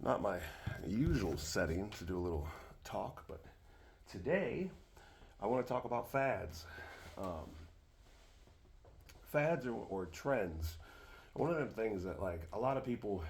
Not my usual setting to do a little talk, but today I want to talk about fads. Um, Fads or trends. One of them things that like a lot of people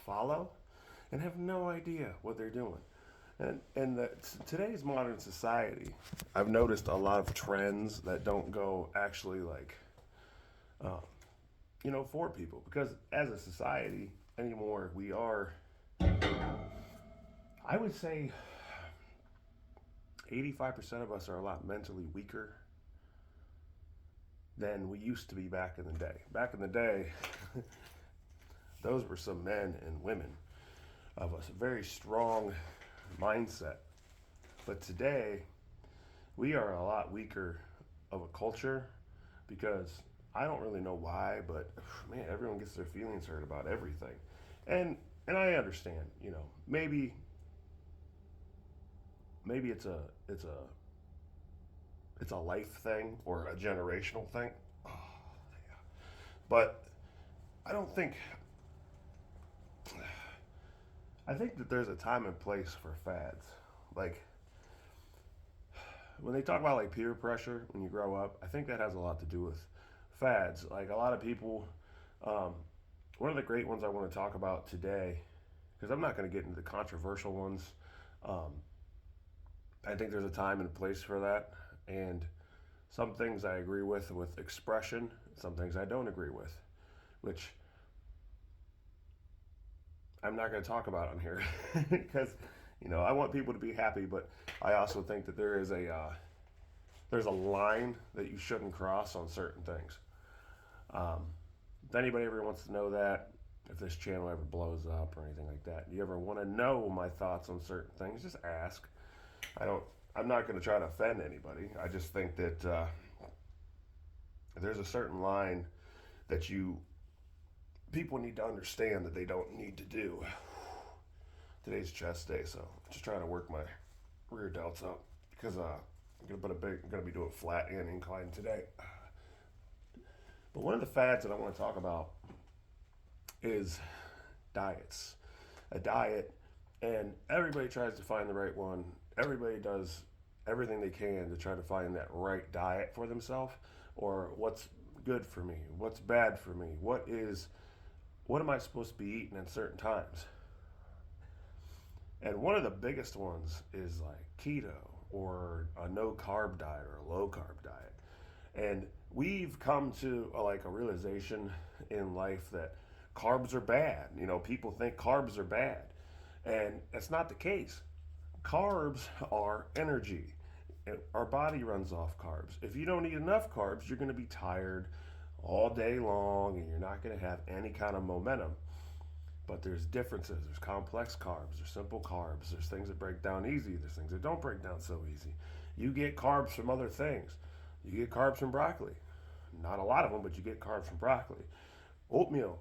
follow and have no idea what they're doing. Today's modern society, I've noticed a lot of trends that don't go actually uh, for people because as a society anymore we are, I would say 85% of us are a lot mentally weaker than we used to be back in the day. Back in the day, those were some men and women of a very strong mindset. But today, we are a lot weaker of a culture because I don't really know why, but man, everyone gets their feelings hurt about everything. And I understand, maybe it's a life thing or a generational thing. Oh, yeah. But I don't think I think that there's a time and place for fads. Like when they talk about like peer pressure when you grow up, I think that has a lot to do with fads. Like a lot of people, um, one of the great ones I want to talk about today, because I'm not going to get into the controversial ones. Um, I think there's a time and a place for that, and some things I agree with expression, some things I don't agree with, which I'm not going to talk about on here because I want people to be happy, but I also think that there's a line that you shouldn't cross on certain things. Um, if anybody ever wants to know that, if this channel ever blows up or anything like that, you ever want to know my thoughts on certain things, just ask. I don't. I'm not going to try to offend anybody. I just think that there's a certain line that you people need to understand that they don't need to do. Today's chest day, so I'm just trying to work my rear delts up because I'm gonna be doing flat and incline today. But one of the fads that I want to talk about is diets. A diet, and everybody tries to find the right one. Everybody does everything they can to try to find that right diet for themselves, or what's good for me, what's bad for me, what am I supposed to be eating at certain times. And one of the biggest ones is like keto or a no carb diet or a low carb diet. And we've come to like a realization in life that carbs are bad. People think carbs are bad, and that's not the case. Carbs are energy. Our body runs off carbs. If you don't eat enough carbs, you're going to be tired all day long and you're not going to have any kind of momentum. But there's differences. There's complex carbs, there's simple carbs, there's things that break down easy, there's things that don't break down so easy. You get carbs from other things. You get carbs from broccoli. Not a lot of them, but you get carbs from broccoli. Oatmeal.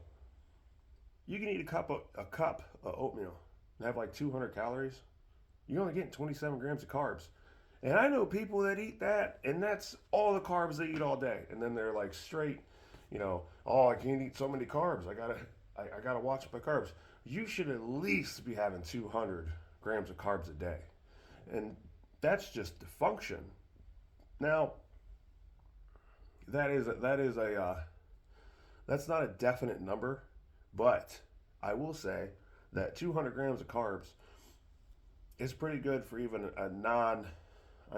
You can eat a cup of oatmeal and have like 200 calories. You're only getting 27 grams of carbs. And I know people that eat that, and that's all the carbs they eat all day. And then they're like straight, oh, I can't eat so many carbs. I gotta watch my carbs. You should at least be having 200 grams of carbs a day, and that's just the function. Now, that is a that's not a definite number, but I will say that 200 grams of carbs is pretty good for even a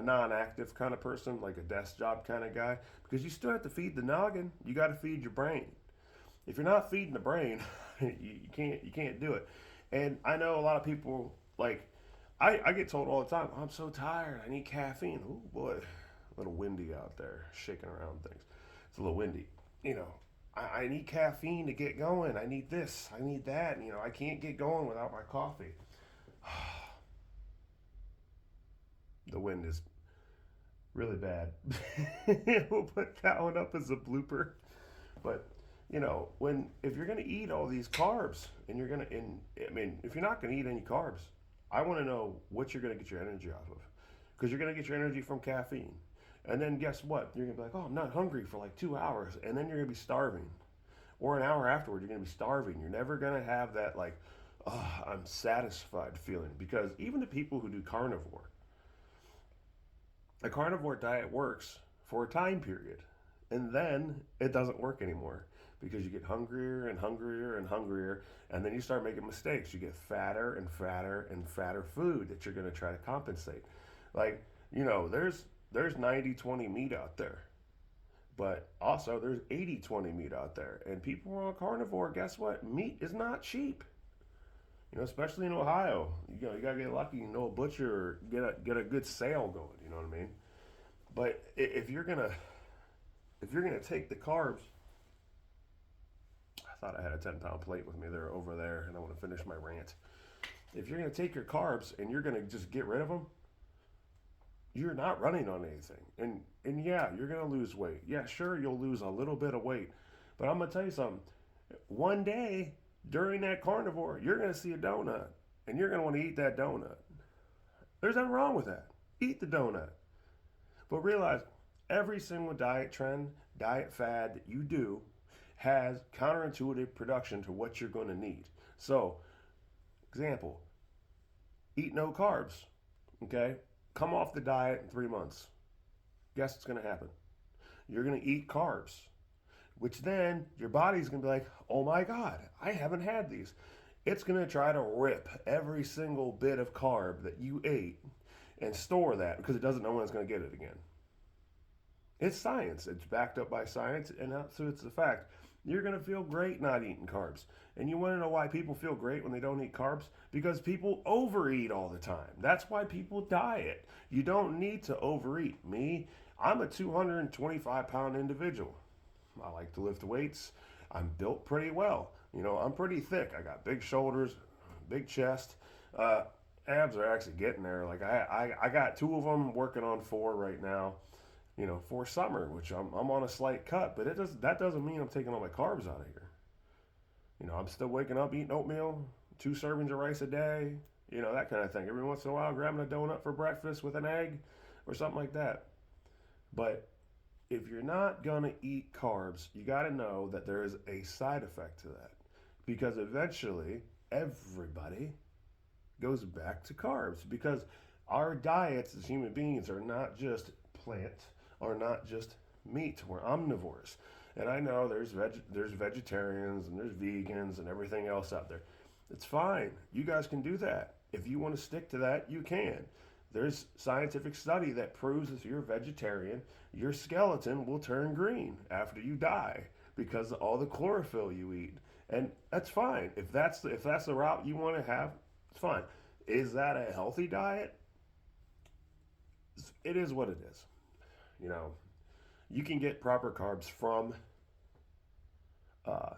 non-active kind of person, like a desk job kind of guy, because you still have to feed the noggin. You got to feed your brain. If you're not feeding the brain, you can't do it. And I know a lot of people like I get told all the time, I'm so tired, I need caffeine. Oh boy, a little windy out there, shaking around things. It's a little windy. You know, I need caffeine to get going. I need this, I need that. I can't get going without my coffee. The wind is really bad. We'll put that one up as a blooper. But when if you're gonna eat all these carbs and if you're not gonna eat any carbs, I want to know what you're gonna get your energy off of, because you're gonna get your energy from caffeine, and then guess what? You're gonna be like, oh, I'm not hungry for like 2 hours, and then you're gonna be starving, or an hour afterward, you're gonna be starving. You're never gonna have that like, I'm satisfied feeling, because even the people who do carnivore, a carnivore diet works for a time period, and then it doesn't work anymore because you get hungrier and hungrier and hungrier, and then you start making mistakes. You get fatter and fatter and fatter food that you're going to try to compensate. Like, there's 90-20 meat out there, but also there's 80-20 meat out there. And people who are on carnivore, guess what? Meat is not cheap. Especially in Ohio, you gotta get lucky. A butcher, or get a good sale going. You know what I mean? But if you're gonna take the carbs, I thought I had a 10-pound plate with me there over there, and I want to finish my rant. If you're gonna take your carbs and you're gonna just get rid of them, you're not running on anything. And yeah, you're gonna lose weight. Yeah, sure, you'll lose a little bit of weight, but I'm gonna tell you something. One day during that carnivore, you're gonna see a donut, and you're gonna want to eat that donut. There's nothing wrong with that. Eat the donut. But realize every single diet trend, diet fad that you do has counterintuitive production to what you're going to need. So, example, eat no carbs. Okay? Come off the diet in 3 months. Guess what's going to happen? You're going to eat carbs, which then your body's going to be like, oh my God, I haven't had these. It's going to try to rip every single bit of carb that you ate and store that because it doesn't know when it's going to get it again. It's science. It's backed up by science, and so it's a fact. You're going to feel great not eating carbs. And you want to know why people feel great when they don't eat carbs? Because people overeat all the time. That's why people diet. You don't need to overeat. Me, I'm a 225-pound individual. I like to lift weights. I'm built pretty well. I'm pretty thick. I got big shoulders, big chest. Abs are actually getting there. Like I got two of them, working on four right now. For summer, which I'm on a slight cut, but that doesn't mean I'm taking all my carbs out of here. I'm still waking up eating oatmeal, 2 servings of rice a day, that kind of thing. Every once in a while, grabbing a donut for breakfast with an egg or something like that. But if you're not gonna eat carbs, you got to know that there is a side effect to that, because eventually everybody goes back to carbs, because our diets as human beings are not just plant, are not just meat. We're omnivores. And I know there's vegetarians and there's vegans and everything else out there. It's fine. You guys can do that. If you want to stick to that, you can. There's scientific study that proves if you're a vegetarian, your skeleton will turn green after you die because of all the chlorophyll you eat. And that's fine. If that's the route you want to have, it's fine. Is that a healthy diet? It is what it is. You know, you can get proper carbs from uh,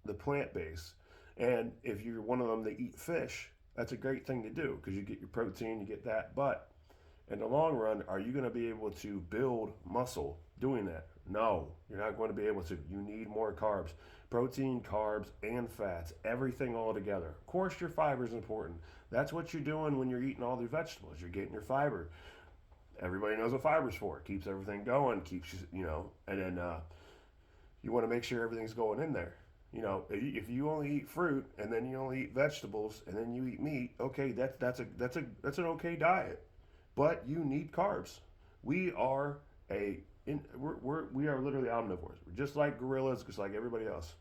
the plant base. And if you're one of them that eat fish, that's a great thing to do because you get your protein, you get that. But in the long run, are you going to be able to build muscle doing that? No, you're not going to be able to. You need more carbs, protein, carbs, and fats, everything all together. Of course, your fiber is important. That's what you're doing when you're eating all the vegetables. You're getting your fiber. Everybody knows what fiber's for. It keeps everything going, keeps and then you want to make sure everything's going in there. If you only eat fruit and then you only eat vegetables and then you eat meat, okay, that's an okay diet, but you need carbs. We are we are literally omnivores. We're just like gorillas, just like everybody else,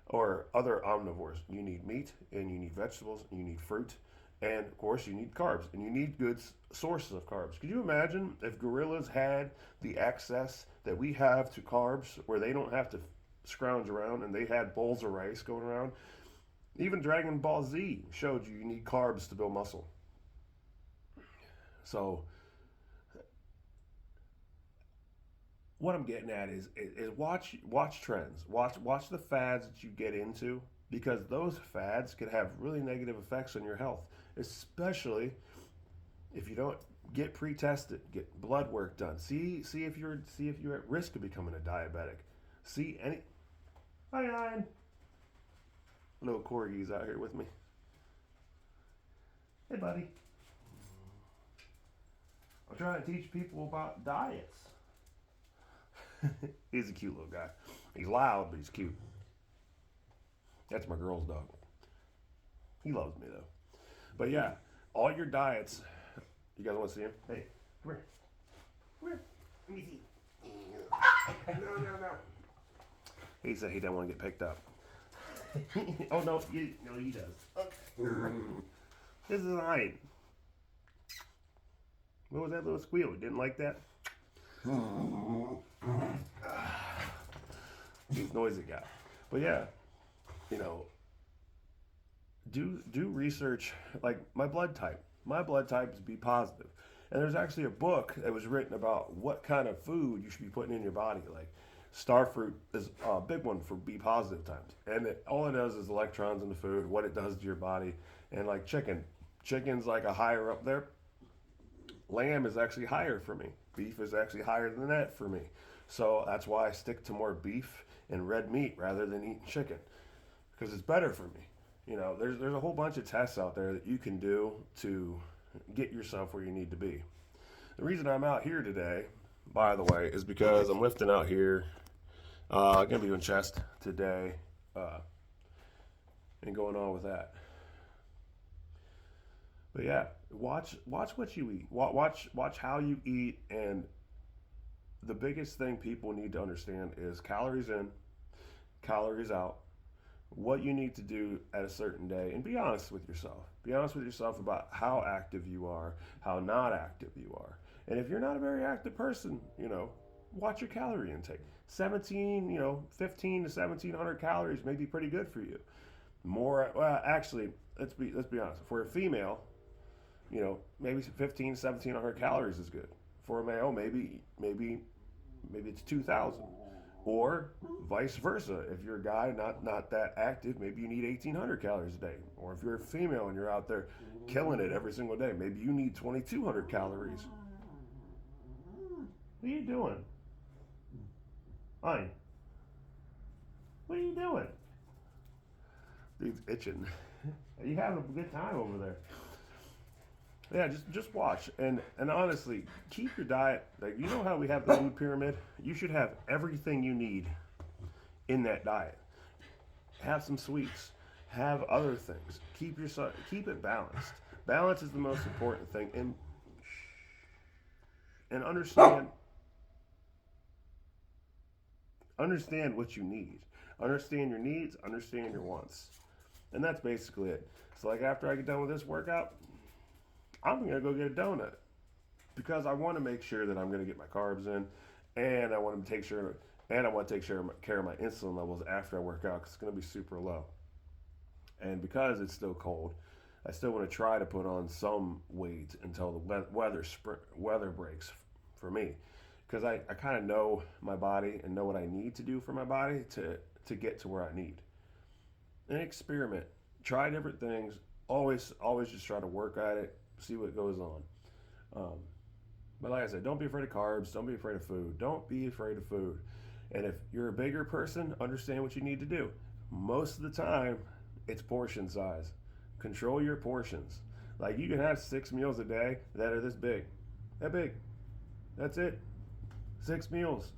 or other omnivores. You need meat and you need vegetables and you need fruit, and of course you need carbs and you need good sources of carbs. Could you imagine if gorillas had the access that we have to carbs, where they don't have to scrounge around and they had bowls of rice going around? Even Dragon Ball Z showed you need carbs to build muscle. So what I'm getting at is watch trends, watch the fads that you get into, because those fads could have really negative effects on your health, especially if you don't get pre-tested, get blood work done, see if you're at risk of becoming a diabetic. See any Hi, Ryan. Little corgis out here with me. Hey, buddy. I'm trying to teach people about diets. He's a cute little guy. He's loud, but he's cute. That's my girl's dog. He loves me though. But yeah, all your diets. You guys want to see him? Hey, come here. Come here. Let me see. No, no, no. He said he didn't want to get picked up. Oh no, no, he does. Okay. This is Lion. What was that little squeal? You didn't like that? He's a noisy guy. But yeah, you know, do research like my blood type. My blood type is B positive. And there's actually a book that was written about what kind of food you should be putting in your body. Like starfruit is a big one for B positive times. And all it does is electrons in the food, what it does to your body. And like chicken's like a higher up there. Lamb is actually higher for me. Beef is actually higher than that for me. So that's why I stick to more beef and red meat rather than eating chicken because it's better for me. You know, there's a whole bunch of tests out there that you can do to get yourself where you need to be. The reason I'm out here today, by the way, is because I'm lifting out here. I'm gonna be doing chest today, and going on with that. But yeah, watch what you eat. Watch how you eat, and the biggest thing people need to understand is calories in, calories out. What you need to do at a certain day, and be honest with yourself. Be honest with yourself about how active you are, how not active you are. And if you're not a very active person, you know, watch your calorie intake. 15 to 1700 calories may be pretty good for you. More, well, actually, let's be honest. For a female, you know, maybe 15 to 1700 calories is good. For a male, maybe it's 2000. Or vice versa. If you're a guy not that active, maybe you need 1800 calories a day. Or if you're a female and you're out there killing it every single day, maybe you need 2200 calories. What are you doing? Hi. What are you doing? Dude's itching. You having a good time over there. Yeah, just watch and honestly keep your diet. Like, you know how we have the food pyramid? You should have everything you need in that diet. Have some sweets. Have other things. Keep it balanced. Balance is the most important thing, and understand what you need. Understand your needs. Understand your wants, and that's basically it. So like after I get done with this workout, I'm gonna go get a donut because I want to make sure that I'm gonna get my carbs in, and I want to take care of my insulin levels after I work out because it's gonna be super low. And because it's still cold, I still want to try to put on some weight until the weather breaks for me, because I kind of know my body and know what I need to do for my body to get to where I need. And experiment, try different things. Always just try to work at it. See what goes on. But like I said, don't be afraid of carbs. Don't be afraid of food. Don't be afraid of food. And if you're a bigger person, understand what you need to do. Most of the time, it's portion size. Control your portions. Like, you can have 6 meals a day that are this big. That big. That's it. 6 meals,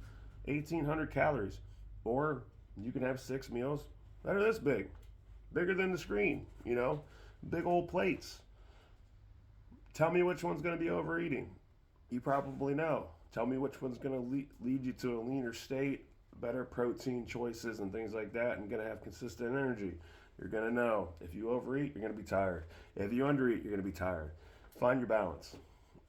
1,800 calories. Or you can have 6 meals that are this big. Bigger than the screen, you know? Big old plates. Tell me which one's going to be overeating. You probably know. Tell me which one's going to lead you to a leaner state, better protein choices and things like that, and going to have consistent energy. You're going to know. If you overeat, you're going to be tired. If you undereat, you're going to be tired. Find your balance.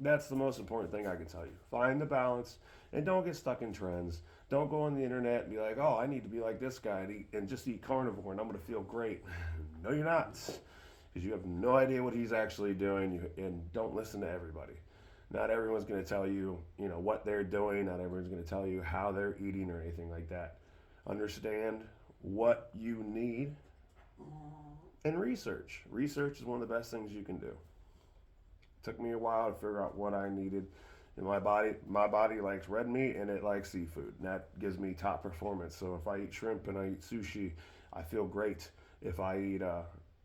That's the most important thing I can tell you. Find the balance, and don't get stuck in trends. Don't go on the internet and be like, oh, I need to be like this guy and just eat carnivore and I'm going to feel great. No, you're not. Because you have no idea what he's actually doing, and don't listen to everybody. Not everyone's going to tell you, what they're doing. Not everyone's going to tell you how they're eating or anything like that. Understand what you need and research. Research is one of the best things you can do. It took me a while to figure out what I needed. And my body likes red meat and it likes seafood. And that gives me top performance. So if I eat shrimp and I eat sushi, I feel great. If I eat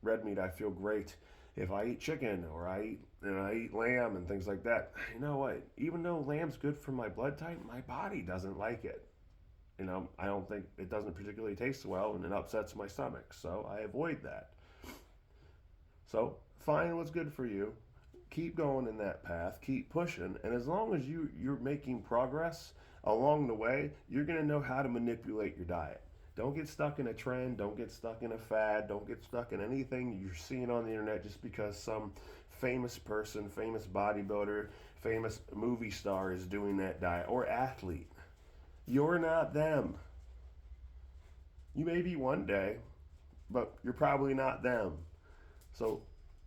red meat, I feel great. If I eat chicken or I eat lamb and things like that, you know what? Even though lamb's good for my blood type, my body doesn't like it. I don't think it doesn't particularly taste well, and it upsets my stomach. So I avoid that. So find what's good for you. Keep going in that path. Keep pushing. And as long as you're making progress along the way, you're going to know how to manipulate your diet. Don't get stuck in a trend. Don't get stuck in a fad. Don't get stuck in anything you're seeing on the internet just because some famous person, famous bodybuilder, famous movie star is doing that diet or athlete. You're not them. You may be one day, but you're probably not them. So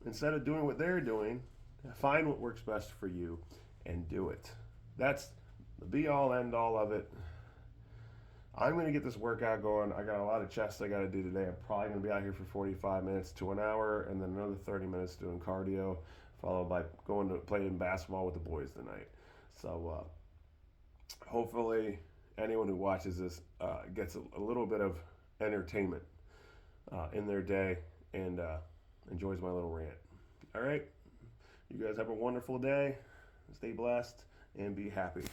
instead of doing what they're doing, find what works best for you and do it. That's the be all end all of it. I'm going to get this workout going. I got a lot of chest I got to do today. I'm probably going to be out here for 45 minutes to an hour and then another 30 minutes doing cardio, followed by going to playing basketball with the boys tonight. So hopefully anyone who watches this gets a little bit of entertainment in their day and enjoys my little rant. All right. You guys have a wonderful day. Stay blessed and be happy.